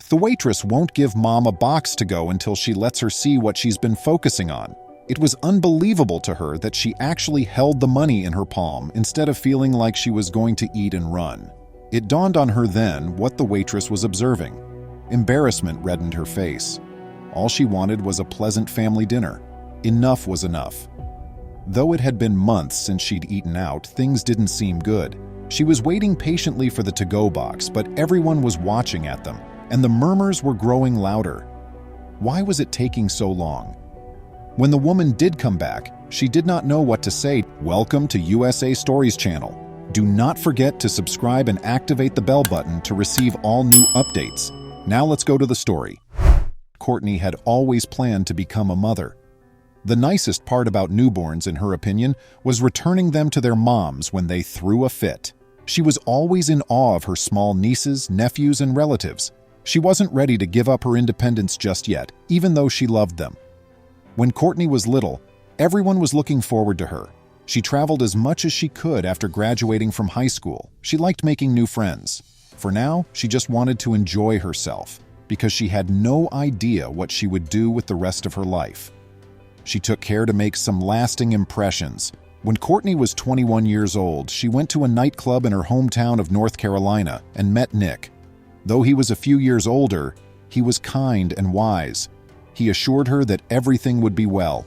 The waitress won't give Mom a box to go until she lets her see what she's been focusing on. It was unbelievable to her that she actually held the money in her palm instead of feeling like she was going to eat and run. It dawned on her then what the waitress was observing. Embarrassment reddened her face. All she wanted was a pleasant family dinner. Enough was enough. Though it had been months since she'd eaten out, things didn't seem good. She was waiting patiently for the to-go box, but everyone was watching at them, and the murmurs were growing louder. Why was it taking so long? When the woman did come back, she did not know what to say. Welcome to USA Stories channel. Do not forget to subscribe and activate the bell button to receive all new updates. Now let's go to the story. Courtney had always planned to become a mother. The nicest part about newborns, in her opinion, was returning them to their moms when they threw a fit. She was always in awe of her small nieces, nephews, and relatives. She wasn't ready to give up her independence just yet, even though she loved them. When Courtney was little, everyone was looking forward to her. She traveled as much as she could after graduating from high school. She liked making new friends. For now, she just wanted to enjoy herself, because she had no idea what she would do with the rest of her life. She took care to make some lasting impressions. When Courtney was 21 years old, she went to a nightclub in her hometown of North Carolina and met Nick. Though he was a few years older, he was kind and wise. He assured her that everything would be well.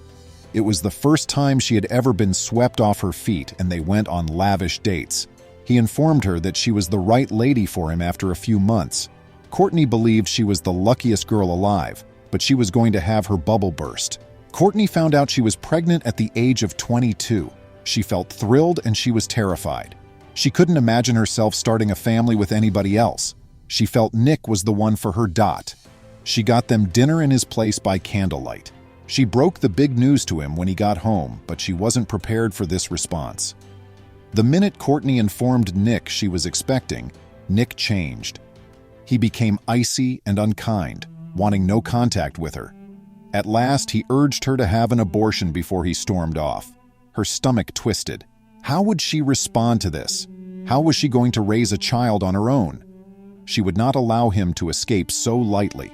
It was the first time she had ever been swept off her feet, and they went on lavish dates. He informed her that she was the right lady for him after a few months. Courtney believed she was the luckiest girl alive, but she was going to have her bubble burst. Courtney found out she was pregnant at the age of 22. She felt thrilled and she was terrified. She couldn't imagine herself starting a family with anybody else. She felt Nick was the one for her. She got them dinner in his place by candlelight. She broke the big news to him when he got home, but she wasn't prepared for this response. The minute Courtney informed Nick she was expecting, Nick changed. He became icy and unkind, wanting no contact with her. At last, he urged her to have an abortion before he stormed off. Her stomach twisted. How would she respond to this? How was she going to raise a child on her own? She would not allow him to escape so lightly.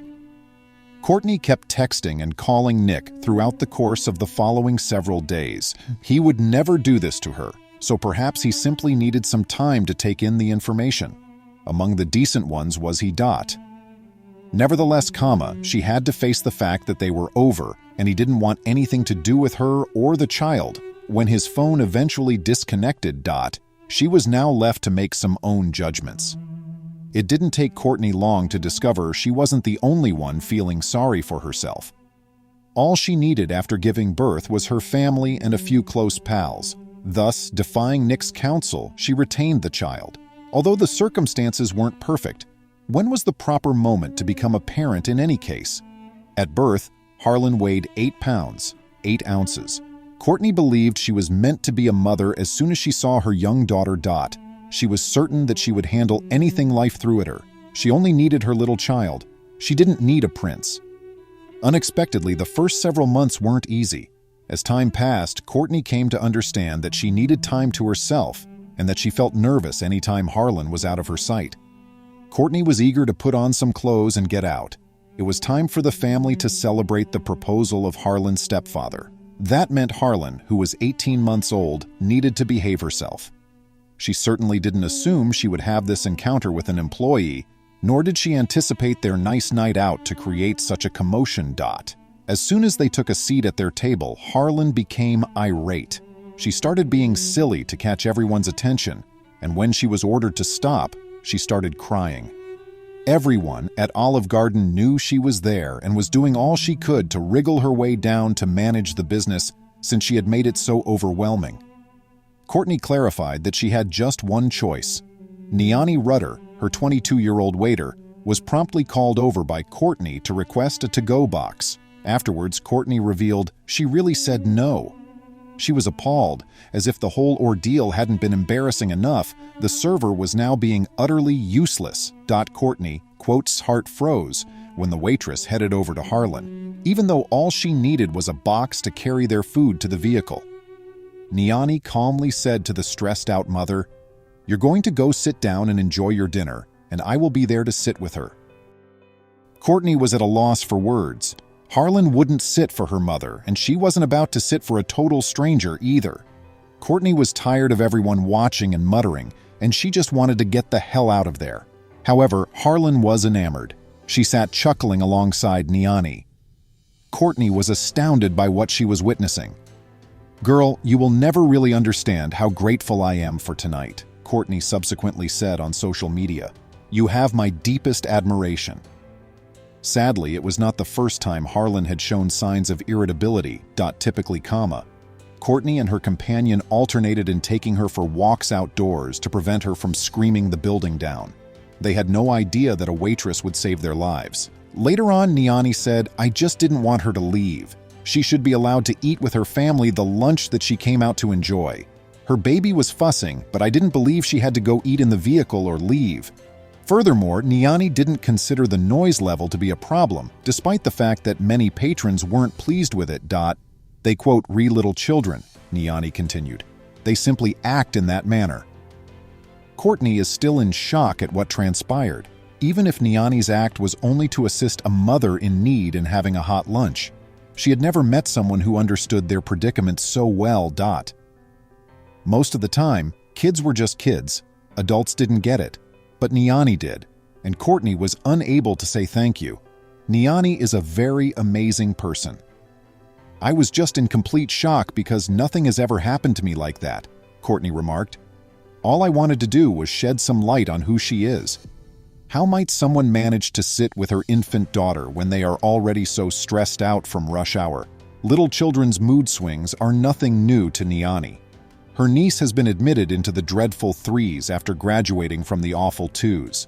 Courtney kept texting and calling Nick throughout the course of the following several days. He would never do this to her, so perhaps he simply needed some time to take in the information. Among the decent ones was he. Nevertheless, she had to face the fact that they were over, and he didn't want anything to do with her or the child. When his phone eventually disconnected, she was now left to make some own judgments. It didn't take Courtney long to discover she wasn't the only one feeling sorry for herself. All she needed after giving birth was her family and a few close pals. Thus, defying Nick's counsel, she retained the child. Although the circumstances weren't perfect, when was the proper moment to become a parent in any case? At birth, Harlan weighed 8 pounds, 8 ounces. Courtney believed she was meant to be a mother as soon as she saw her young daughter. She was certain that she would handle anything life threw at her. She only needed her little child. She didn't need a prince. Unexpectedly, the first several months weren't easy. As time passed, Courtney came to understand that she needed time to herself and that she felt nervous anytime Harlan was out of her sight. Courtney was eager to put on some clothes and get out. It was time for the family to celebrate the proposal of Harlan's stepfather. That meant Harlan, who was 18 months old, needed to behave herself. She certainly didn't assume she would have this encounter with an employee, nor did she anticipate their nice night out to create such a commotion. As soon as they took a seat at their table, Harlan became irate. She started being silly to catch everyone's attention, and when she was ordered to stop, she started crying. Everyone at Olive Garden knew she was there and was doing all she could to wriggle her way down to manage the business since she had made it so overwhelming. Courtney clarified that she had just one choice. Niani Rudder, her 22-year-old waiter, was promptly called over by Courtney to request a to-go box. Afterwards, Courtney revealed she really said no. She was appalled. As if the whole ordeal hadn't been embarrassing enough, the server was now being utterly useless. Courtney, quote's heart froze when the waitress headed over to Harlan, even though all she needed was a box to carry their food to the vehicle. Niani calmly said to the stressed-out mother, "You're going to go sit down and enjoy your dinner, and I will be there to sit with her." Courtney was at a loss for words. Harlan wouldn't sit for her mother, and she wasn't about to sit for a total stranger either. Courtney was tired of everyone watching and muttering, and she just wanted to get the hell out of there. However, Harlan was enamored. She sat chuckling alongside Niani. Courtney was astounded by what she was witnessing. "Girl, you will never really understand how grateful I am for tonight," Courtney subsequently said on social media. "You have my deepest admiration." Sadly, it was not the first time Harlan had shown signs of irritability, typically comma. Courtney and her companion alternated in taking her for walks outdoors to prevent her from screaming the building down. They had no idea that a waitress would save their lives. Later on, Niani said, "I just didn't want her to leave. She should be allowed to eat with her family the lunch that she came out to enjoy. Her baby was fussing, but I didn't believe she had to go eat in the vehicle or leave." Furthermore, Niani didn't consider the noise level to be a problem, despite the fact that many patrons weren't pleased with it. They quote, "re little children," Niani continued. "They simply act in that manner." Courtney is still in shock at what transpired, even if Niani's act was only to assist a mother in need in having a hot lunch. She had never met someone who understood their predicament so well. Most of the time, kids were just kids. Adults didn't get it. But Niani did, and Courtney was unable to say thank you. Niani is a very amazing person. "I was just in complete shock because nothing has ever happened to me like that," Courtney remarked. "All I wanted to do was shed some light on who she is. How might someone manage to sit with her infant daughter when they are already so stressed out from rush hour? Little children's mood swings are nothing new to Niani. Her niece has been admitted into the dreadful 3s after graduating from the awful 2s.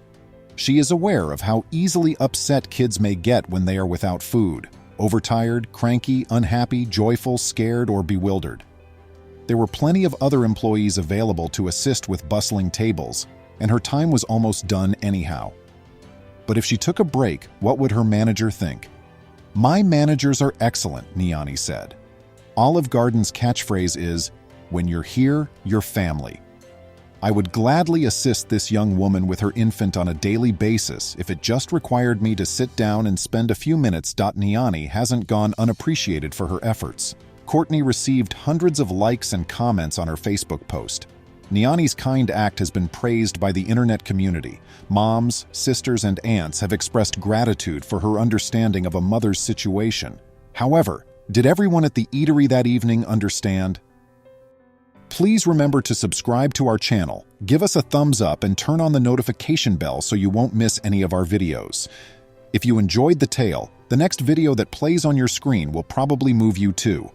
She is aware of how easily upset kids may get when they are without food, overtired, cranky, unhappy, joyful, scared, or bewildered. There were plenty of other employees available to assist with bustling tables, and her time was almost done anyhow. But if she took a break, what would her manager think? "My managers are excellent," Niani said. Olive Garden's catchphrase is, "When you're here, you're family." I would gladly assist this young woman with her infant on a daily basis if it just required me to sit down and spend a few minutes. Niani hasn't gone unappreciated for her efforts. Courtney received hundreds of likes and comments on her Facebook post. Niani's kind act has been praised by the internet community. Moms, sisters, and aunts have expressed gratitude for her understanding of a mother's situation. However, did everyone at the eatery that evening understand? Please remember to subscribe to our channel, give us a thumbs up, and turn on the notification bell so you won't miss any of our videos. If you enjoyed the tale, the next video that plays on your screen will probably move you too.